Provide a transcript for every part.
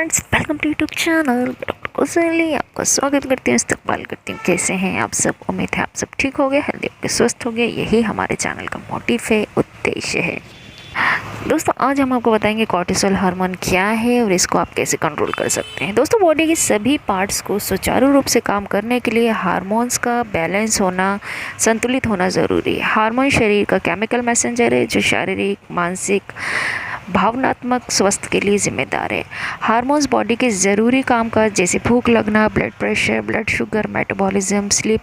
Friends, welcome to YouTube channel doctor Kaushali. आपका स्वागत करती हूँ, इस्तकबाल करती हूँ। कैसे हैं आप सब? उम्मीद है आप सब ठीक हो गए, हेल्दी हो गए, स्वस्थ हो गए। यही हमारे चैनल का मोटिव है, उद्देश्य है। दोस्तों, आज हम आपको बताएंगे कॉर्टिसोल हार्मोन क्या है और इसको आप कैसे कंट्रोल कर सकते हैं। दोस्तों, बॉडी के सभी पार्ट्स को सुचारू रूप से काम करने के लिए हार्मोन्स का बैलेंस होना, संतुलित होना ज़रूरी है। हार्मोन शरीर का केमिकल मैसेंजर है जो शारीरिक, मानसिक, भावनात्मक स्वास्थ्य के लिए जिम्मेदार है। हार्मोन्स बॉडी के ज़रूरी कामकाज जैसे भूख लगना, blood pressure, blood sugar, metabolism, sleep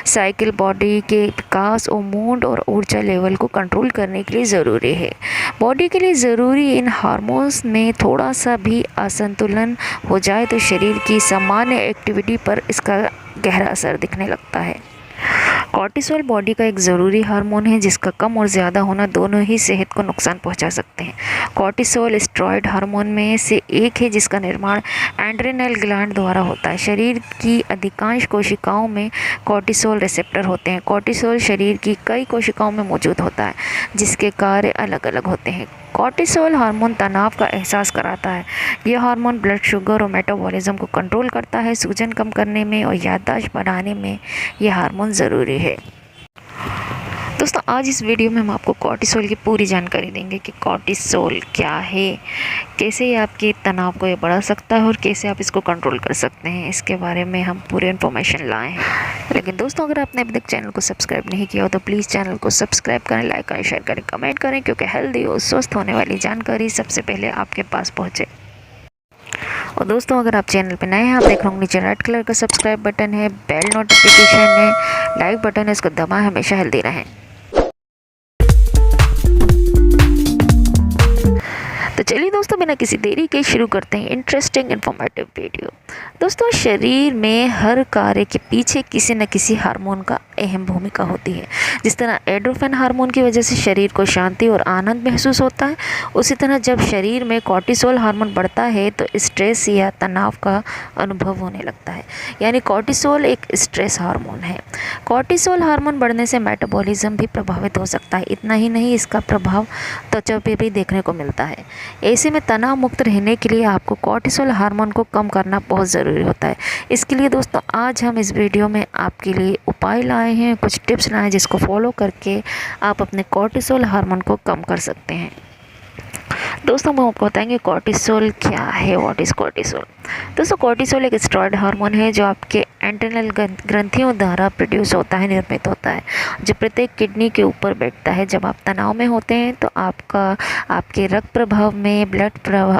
cycle, body के विकास और मूड और ऊर्जा लेवल को कंट्रोल करने के लिए ज़रूरी है। बॉडी के लिए ज़रूरी इन हार्मोन्स में थोड़ा सा भी असंतुलन हो जाए तो शरीर की सामान्य एक्टिविटी पर इसका गहरा असर दिखने लगता है। कॉर्टिसोल बॉडी का एक ज़रूरी हार्मोन है जिसका कम और ज़्यादा होना दोनों ही सेहत को नुकसान पहुंचा सकते हैं। कॉर्टिसोल स्टेरॉयड हार्मोन में से एक है जिसका निर्माण एड्रेनल ग्लैंड द्वारा होता है। शरीर की अधिकांश कोशिकाओं में कॉर्टिसोल रिसेप्टर होते हैं। कॉर्टिसोल शरीर की कई कोशिकाओं में मौजूद होता है जिसके कार्य अलग अलग होते हैं। कॉर्टिसोल हार्मोन तनाव का एहसास कराता है। यह हार्मोन ब्लड शुगर और मेटाबॉलिज्म को कंट्रोल करता है। सूजन कम करने में और याददाश्त बढ़ाने में यह हार्मोन ज़रूरी है। दोस्तों, आज इस वीडियो में हम आपको कॉर्टिसोल की पूरी जानकारी देंगे कि कॉर्टिसोल क्या है, कैसे ये आपके तनाव को ये बढ़ा सकता है और कैसे आप इसको कंट्रोल कर सकते हैं। इसके बारे में हम पूरी इन्फॉर्मेशन लाए हैं। लेकिन दोस्तों, अगर आपने अभी तक चैनल को सब्सक्राइब नहीं किया हो तो प्लीज़ चैनल को सब्सक्राइब करें, लाइक करें, शेयर करें, कमेंट करें, क्योंकि हेल्दी और स्वस्थ होने वाली जानकारी सबसे पहले आपके पास पहुँचे। और दोस्तों, अगर आप चैनल पर नए हैं, आप देख रहे होंगे नीचे रेड कलर का सब्सक्राइब बटन है, बेल नोटिफिकेशन है, लाइक बटन है, इसको दबाएं। हमेशा हेल्दी रहें। तो चलिए दोस्तों, बिना किसी देरी के शुरू करते हैं इंटरेस्टिंग इन्फॉर्मेटिव वीडियो। दोस्तों, शरीर में हर कार्य के पीछे किसी न किसी हार्मोन का अहम भूमिका होती है। जिस तरह एंडोर्फिन हार्मोन की वजह से शरीर को शांति और आनंद महसूस होता है, उसी तरह जब शरीर में कॉर्टिसोल हार्मोन बढ़ता है तो स्ट्रेस या तनाव का अनुभव होने लगता है। यानी कॉर्टिसोल एक स्ट्रेस हार्मोन है। कॉर्टिसोल हार्मोन बढ़ने से मेटाबॉलिज्म भी प्रभावित हो सकता है। इतना ही नहीं, इसका प्रभाव त्वचा पे भी देखने को मिलता है। ऐसे में तनाव मुक्त रहने के लिए आपको कॉर्टिसोल हार्मोन को कम करना बहुत ज़रूरी होता है। इसके लिए दोस्तों, आज हम इस वीडियो में आपके लिए उपाय लाए हैं, कुछ टिप्स लाए हैं जिसको फॉलो करके आप अपने कॉर्टिसोल हार्मोन को कम कर सकते हैं। दोस्तों, हम आपको बताएंगे कॉर्टिसोल क्या है, व्हाट इज़ कॉर्टिसोल। दोस्तों, कॉर्टिसोल एक स्टेरॉयड हार्मोन है जो आपके एड्रेनल ग्रंथियों द्वारा प्रोड्यूस होता है, निर्मित होता है, जो प्रत्येक किडनी के ऊपर बैठता है। जब आप तनाव में होते हैं तो आपके रक्त प्रवाह में, ब्लड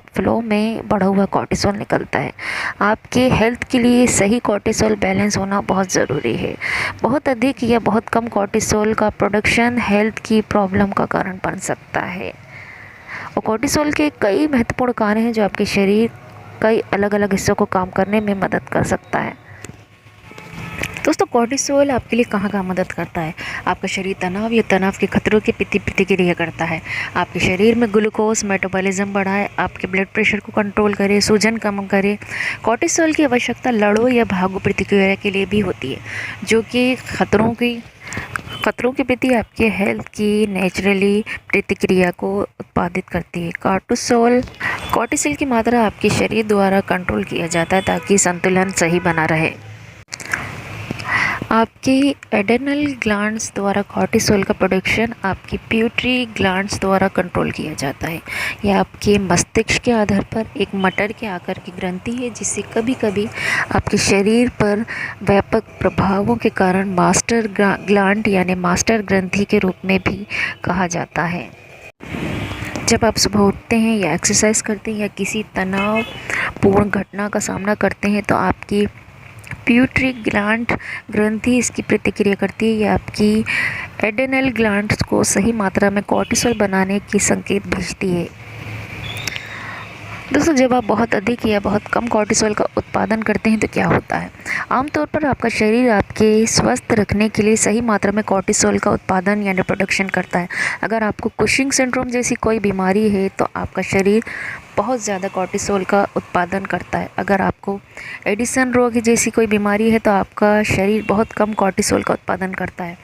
फ्लो में बढ़ा हुआ कॉर्टिसोल निकलता है। आपके हेल्थ के लिए सही कॉर्टिसोल बैलेंस होना बहुत ज़रूरी है। बहुत अधिक या बहुत कम कॉर्टिसोल का प्रोडक्शन हेल्थ की प्रॉब्लम का कारण बन सकता है। और कॉर्टिसोल के कई महत्वपूर्ण कार्य हैं जो आपके शरीर कई अलग अलग हिस्सों को काम करने में मदद कर सकता है। दोस्तों, कॉर्टिसोल आपके लिए कहाँ कहाँ मदद करता है? आपका शरीर तनाव या तनाव के खतरों की प्रतिक्रिया करता है। आपके शरीर में ग्लूकोज मेटाबॉलिज्म बढ़ाए, आपके ब्लड प्रेशर को कंट्रोल करे, सूजन कम करे। कॉर्टिसोल की आवश्यकता लड़ो या भागो प्रतिक्रिया के लिए भी होती है, जो कि खतरों के प्रति आपके हेल्थ की नेचुरली प्रतिक्रिया को उत्पादित करती है। कॉर्टिसोल की मात्रा आपके शरीर द्वारा कंट्रोल किया जाता है ताकि संतुलन सही बना रहे। आपके एड्रेनल ग्लैंड्स द्वारा कॉर्टिसोल का प्रोडक्शन आपकी पिट्यूटरी ग्लैंड्स द्वारा कंट्रोल किया जाता है। यह आपके मस्तिष्क के आधार पर एक मटर के आकार की ग्रंथि है जिसे कभी कभी आपके शरीर पर व्यापक प्रभावों के कारण मास्टर ग्लैंड यानी मास्टर ग्रंथि के रूप में भी कहा जाता है। जब आप सुबह उठते हैं या एक्सरसाइज करते हैं या किसी तनावपूर्ण घटना का सामना करते हैं तो आपकी पिट्यूटरी ग्लैंड ग्रंथि इसकी प्रतिक्रिया करती है या आपकी एड्रेनल ग्लैंड्स को सही मात्रा में कॉर्टिसोल बनाने की संकेत भेजती है। दोस्तों, जब आप बहुत अधिक या बहुत कम कॉर्टिसोल का उत्पादन करते हैं तो क्या होता है? आमतौर पर आपका शरीर आपके स्वस्थ रखने के लिए सही मात्रा में कॉर्टिसोल का उत्पादन यानी प्रोडक्शन करता है। अगर आपको कुशिंग सिंड्रोम जैसी कोई बीमारी है तो आपका शरीर बहुत ज़्यादा कॉर्टिसोल का उत्पादन करता है। अगर आपको एडिसन रोग जैसी कोई बीमारी है तो आपका शरीर बहुत कम कॉर्टिसोल का उत्पादन करता है।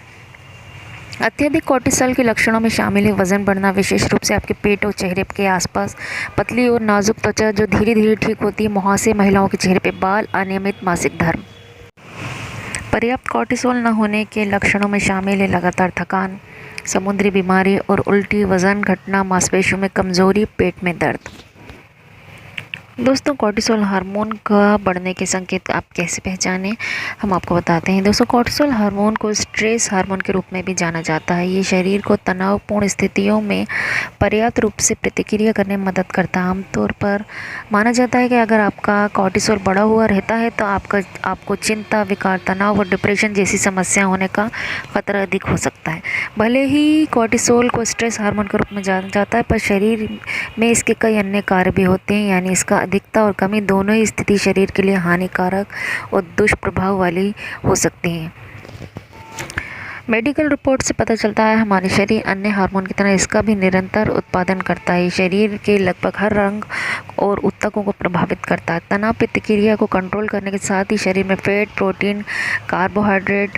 अत्यधिक कोर्टिसोल के लक्षणों में शामिल है वजन बढ़ना, विशेष रूप से आपके पेट और चेहरे के आसपास, पतली और नाजुक त्वचा जो धीरे धीरे ठीक होती है, मुहासे, महिलाओं के चेहरे पे बाल, अनियमित मासिक धर्म। पर्याप्त कोर्टिसोल न होने के लक्षणों में शामिल है लगातार थकान, समुद्री बीमारी और उल्टी, वजन घटना, मांसपेशियों में कमजोरी, पेट में दर्द। दोस्तों, कोर्टिसोल हार्मोन का बढ़ने के संकेत आप कैसे पहचानें, हम आपको बताते हैं। दोस्तों, कोर्टिसोल हार्मोन को स्ट्रेस हार्मोन के रूप में भी जाना जाता है। ये शरीर को तनावपूर्ण स्थितियों में पर्याप्त रूप से प्रतिक्रिया करने में मदद करता है। आमतौर पर माना जाता है कि अगर आपका कोर्टिसोल बढ़ा हुआ रहता है तो आपको चिंता, विकार, तनाव और डिप्रेशन जैसी समस्या होने का खतरा अधिक हो सकता है। भले ही कोर्टिसोल को स्ट्रेस हार्मोन के रूप में जाना जाता है, पर शरीर में इसके कई अन्य कार्य भी होते हैं, यानी इसका अधिकता और कमी दोनों ही स्थिति शरीर के लिए हानिकारक और दुष्प्रभाव वाली हो सकती हैं। मेडिकल रिपोर्ट से पता चलता है हमारे शरीर अन्य हार्मोन की तरह इसका भी निरंतर उत्पादन करता है। शरीर के लगभग हर रंग और ऊतकों को प्रभावित करता है। तनाव प्रतिक्रिया को कंट्रोल करने के साथ ही शरीर में फैट, प्रोटीन, कार्बोहाइड्रेट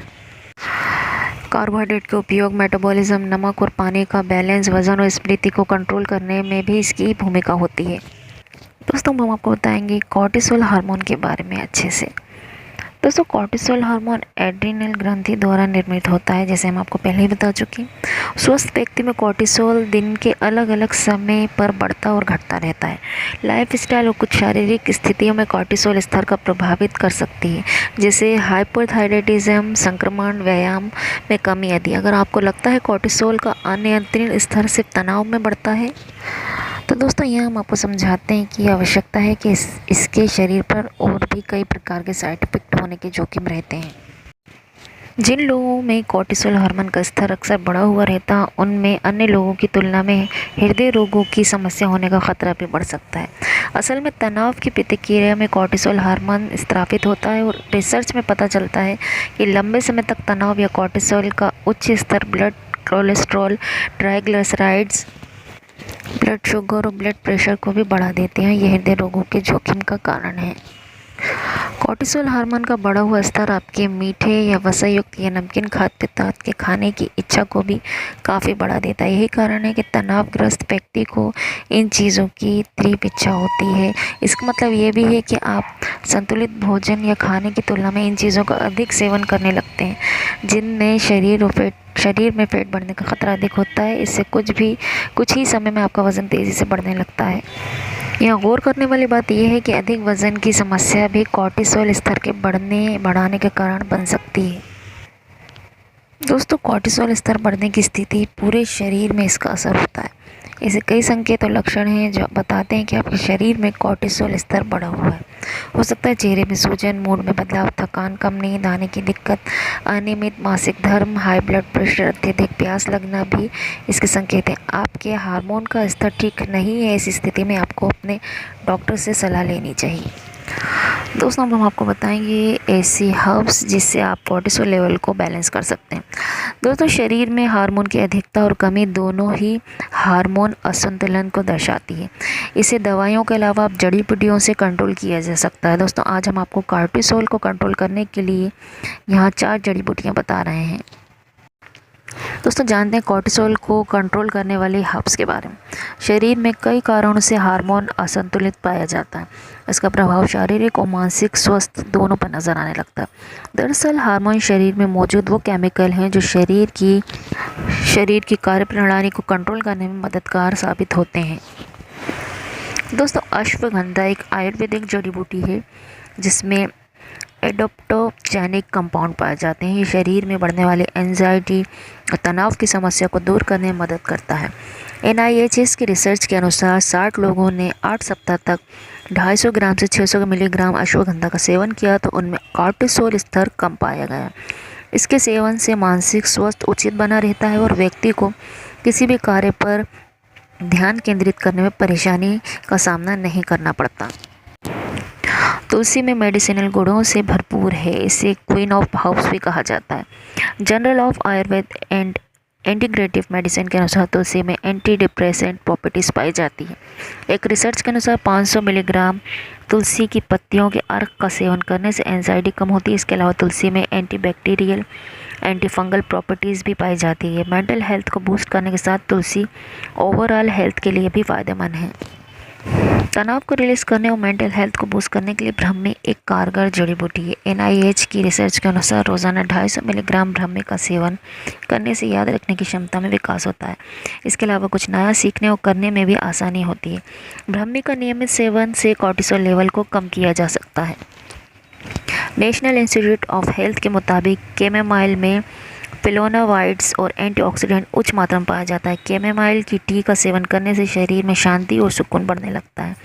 के उपयोग, मेटाबॉलिज्म, नमक और पानी का बैलेंस, वजन और स्मृति को कंट्रोल करने में भी इसकी भूमिका होती है। दोस्तों, हम आपको बताएंगे कोर्टिसोल हार्मोन के बारे में अच्छे से। दोस्तों, कोर्टिसोल हार्मोन एड्रिनल ग्रंथि द्वारा निर्मित होता है, जैसे हम आपको पहले ही बता चुके हैं। स्वस्थ व्यक्ति में कोर्टिसोल दिन के अलग अलग समय पर बढ़ता और घटता रहता है। लाइफस्टाइल और कुछ शारीरिक स्थितियों में कोर्टिसोल स्तर का प्रभावित कर सकती है, जैसे हाइपोथायराइडिज्म, संक्रमण, व्यायाम में कमी आदि। अगर आपको लगता है कोर्टिसोल का अनियंत्रित स्तर सिर्फ तनाव में बढ़ता है, तो दोस्तों यहाँ हम आपको समझाते हैं कि आवश्यकता है कि इसके शरीर पर और भी कई प्रकार के साइड इफेक्ट होने के जोखिम रहते हैं। जिन लोगों में कोर्टिसोल हार्मोन का स्तर अक्सर बढ़ा हुआ रहता है, उनमें अन्य लोगों की तुलना में हृदय रोगों की समस्या होने का खतरा भी बढ़ सकता है। असल में तनाव की प्रतिक्रिया में कोर्टिसोल हार्मोन स्रावित होता है और रिसर्च में पता चलता है कि लंबे समय तक तनाव या कोर्टिसोल का उच्च स्तर blood cholesterol, triglycerides, blood sugar और ब्लड प्रेशर को भी बढ़ा देते हैं। यह हृदय रोगों के जोखिम का कारण है। कोर्टिसोल हार्मोन का बढ़ा हुआ स्तर आपके मीठे या वसायुक्त या नमकीन खाद्य पदार्थ के खाने की इच्छा को भी काफ़ी बढ़ा देता है। यही कारण है कि तनावग्रस्त व्यक्ति को इन चीज़ों की तीव्र इच्छा होती है। इसका मतलब ये भी है कि आप संतुलित भोजन या खाने की तुलना में इन चीज़ों का अधिक सेवन करने लगते हैं, जिनमें शरीर में फैट बढ़ने का खतरा अधिक होता है। इससे कुछ ही समय में आपका वज़न तेज़ी से बढ़ने लगता है। यहाँ गौर करने वाली बात यह है कि अधिक वज़न की समस्या भी कोर्टिसोल स्तर के बढ़ाने के कारण बन सकती है। दोस्तों, कोर्टिसोल स्तर बढ़ने की स्थिति पूरे शरीर में इसका असर होता है। ऐसे कई संकेत और लक्षण हैं जो बताते हैं कि आपके शरीर में कोर्टिसोल स्तर बढ़ा हुआ है। हो सकता है चेहरे में सूजन, मूड में बदलाव, थकान, कम नींद आने की दिक्कत, अनियमित मासिक धर्म, हाई ब्लड प्रेशर, अत्यधिक प्यास लगना भी इसके संकेत हैं। आपके हार्मोन का स्तर ठीक नहीं है, इस स्थिति में आपको अपने डॉक्टर से सलाह लेनी चाहिए। दोस्तों, अब हम आपको बताएंगे ऐसी हर्ब्स जिससे आप कोर्टिसोल लेवल को बैलेंस कर सकते हैं। दोस्तों, शरीर में हार्मोन की अधिकता और कमी दोनों ही हार्मोन असंतुलन को दर्शाती है। इसे दवाइयों के अलावा आप जड़ी बूटियों से कंट्रोल किया जा सकता है। दोस्तों, आज हम आपको कोर्टिसोल को कंट्रोल करने के लिए यहाँ 4 जड़ी बूटियाँ बता रहे हैं। दोस्तों, जानते हैं कोर्टिसोल को कंट्रोल करने वाले हर्ब्स के बारे में। शरीर में कई कारणों से हार्मोन असंतुलित पाया जाता है। इसका प्रभाव शारीरिक और मानसिक स्वास्थ्य दोनों पर नजर आने लगता है। दरअसल हार्मोन शरीर में मौजूद वो केमिकल हैं जो शरीर की कार्यप्रणाली को कंट्रोल करने में मददगार साबित होते हैं। दोस्तों, अश्वगंधा एक आयुर्वेदिक जड़ी बूटी है जिसमें एडोप्टोजेनिक कंपाउंड पाए जाते हैं। ये शरीर में बढ़ने वाले एंजाइटी और तनाव की समस्या को दूर करने में मदद करता है। NIH की रिसर्च के अनुसार 60 लोगों ने 8 सप्ताह तक 250 ग्राम से 600 मिलीग्राम अश्वगंधा का सेवन किया तो उनमें कोर्टिसोल स्तर कम पाया गया। इसके सेवन से मानसिक स्वास्थ्य उचित बना रहता है और व्यक्ति को किसी भी कार्य पर ध्यान केंद्रित करने में परेशानी का सामना नहीं करना पड़ता। तुलसी में मेडिसिनल गुणों से भरपूर है। इसे क्वीन ऑफ हर्ब्स भी कहा जाता है। Journal of Ayurveda and integrative medicine के अनुसार तुलसी में एंटी डिप्रेसेंट प्रॉपर्टीज़ पाई जाती है। एक रिसर्च के अनुसार 500 मिलीग्राम तुलसी की पत्तियों के अर्क का सेवन करने से एंजाइटी कम होती है। इसके अलावा तुलसी में एंटीबैक्टीरियल, एंटी फंगल प्रॉपर्टीज़ भी पाई जाती है। मेंटल हेल्थ को बूस्ट करने के साथ तुलसी ओवरऑल हेल्थ के लिए भी फ़ायदेमंद है। तनाव को रिलीज़ करने और मेंटल हेल्थ को बूस्ट करने के लिए ब्राह्मी एक कारगर जड़ी बूटी है। NIH की रिसर्च के अनुसार रोज़ाना 250 मिलीग्राम ब्राह्मी का सेवन करने से याद रखने की क्षमता में विकास होता है। इसके अलावा कुछ नया सीखने और करने में भी आसानी होती है। ब्राह्मी का नियमित सेवन से कॉर्टिसोल लेवल को कम किया जा सकता है। नेशनल इंस्टीट्यूट ऑफ हेल्थ के मुताबिक कैमोमाइल में फ्लेवोनोइड्स और एंटीऑक्सीडेंट उच्च मात्रा में पाया जाता है। कैमोमाइल की टी का सेवन करने से शरीर में शांति और सुकून बढ़ने लगता है।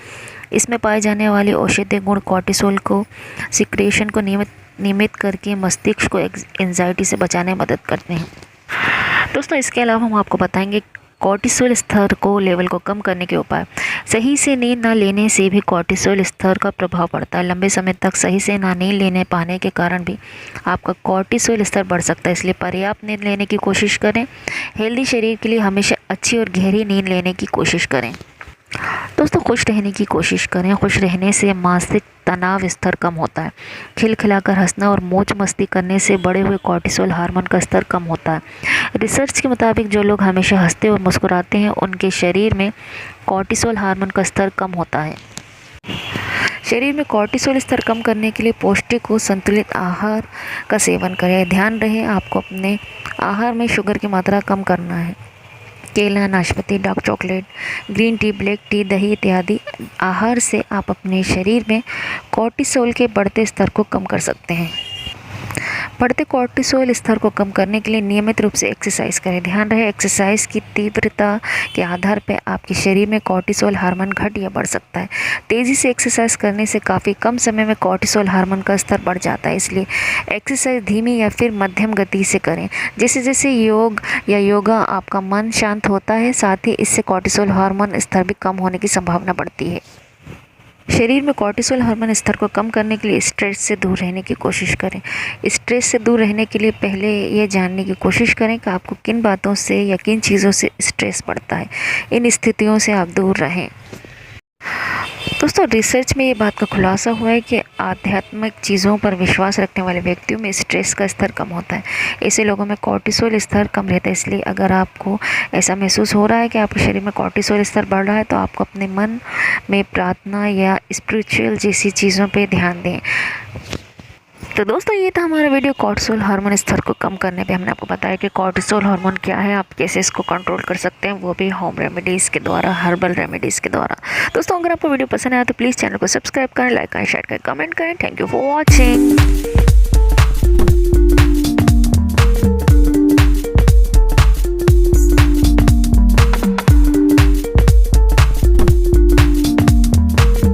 इसमें पाए जाने वाले औषधीय गुण कॉर्टिसोल को सिक्रेशन को नियमित करके मस्तिष्क को एंजाइटी से बचाने में मदद करते हैं। दोस्तों, इसके अलावा हम आपको बताएंगे कॉर्टिसोल स्तर को लेवल को कम करने के उपाय। सही से नींद न लेने से भी कॉर्टिसोल स्तर का प्रभाव पड़ता है। लंबे समय तक सही से ना नींद लेने पाने के कारण भी आपका कॉर्टिसोल स्तर बढ़ सकता है। इसलिए पर्याप्त नींद लेने की कोशिश करें। हेल्दी शरीर के लिए हमेशा अच्छी और गहरी नींद लेने की कोशिश करें। दोस्तों, खुश रहने की कोशिश करें। खुश रहने से मानसिक तनाव स्तर कम होता है। खिलखिलाकर हंसना और मौज मस्ती करने से बढ़े हुए कॉर्टिसोल हार्मोन का स्तर कम होता है। रिसर्च के मुताबिक जो लोग हमेशा हंसते और मुस्कुराते हैं उनके शरीर में कॉर्टिसोल हार्मोन का स्तर कम होता है। शरीर में कॉर्टिसोल स्तर कम करने के लिए पौष्टिक और संतुलित आहार का सेवन करें। ध्यान रहे आपको अपने आहार में शुगर की मात्रा कम करना है। केला, नाशपाती, dark chocolate, green tea, black T, दही इत्यादि आहार से आप अपने शरीर में कॉर्टिसोल के बढ़ते स्तर को कम कर सकते हैं। बढ़ते कॉर्टिसोल स्तर को कम करने के लिए नियमित रूप से एक्सरसाइज करें। ध्यान रहे एक्सरसाइज की तीव्रता के आधार पर आपके शरीर में कॉर्टिसोल हार्मोन घट या बढ़ सकता है। तेज़ी से एक्सरसाइज करने से काफ़ी कम समय में कॉर्टिसोल हार्मोन का स्तर बढ़ जाता है। इसलिए एक्सरसाइज धीमी या फिर मध्यम गति से करें। जैसे जैसे योग या योगा आपका मन शांत होता है, साथ ही इससे कॉर्टिसोल हार्मोन स्तर भी कम होने की संभावना बढ़ती है। शरीर में कॉर्टिसोल हार्मोन स्तर को कम करने के लिए स्ट्रेस से दूर रहने की कोशिश करें। स्ट्रेस से दूर रहने के लिए पहले ये जानने की कोशिश करें कि आपको किन बातों से या किन चीज़ों से स्ट्रेस पड़ता है। इन स्थितियों से आप दूर रहें। दोस्तों, रिसर्च में ये बात का खुलासा हुआ है कि आध्यात्मिक चीज़ों पर विश्वास रखने वाले व्यक्तियों में स्ट्रेस का स्तर कम होता है। ऐसे लोगों में कॉर्टिसोल स्तर कम रहता है। इसलिए अगर आपको ऐसा महसूस हो रहा है कि आपके शरीर में कॉर्टिसोल स्तर बढ़ रहा है तो आपको अपने मन में प्रार्थना या स्पिरिचुअल जैसी चीज़ों पर ध्यान दें। तो दोस्तों, ये था हमारा वीडियो कॉर्टिसोल हार्मोन स्तर को कम करने पे। हमने आपको बताया कि कॉर्टिसोल हार्मोन क्या है, आप कैसे इसको कंट्रोल कर सकते हैं, वो भी होम रेमेडीज़ के द्वारा, हर्बल रेमेडीज़ के द्वारा। दोस्तों, अगर आपको वीडियो पसंद आया तो प्लीज़ चैनल को सब्सक्राइब करें, लाइक करें, शेयर करें, कमेंट करें। Thank you for watching.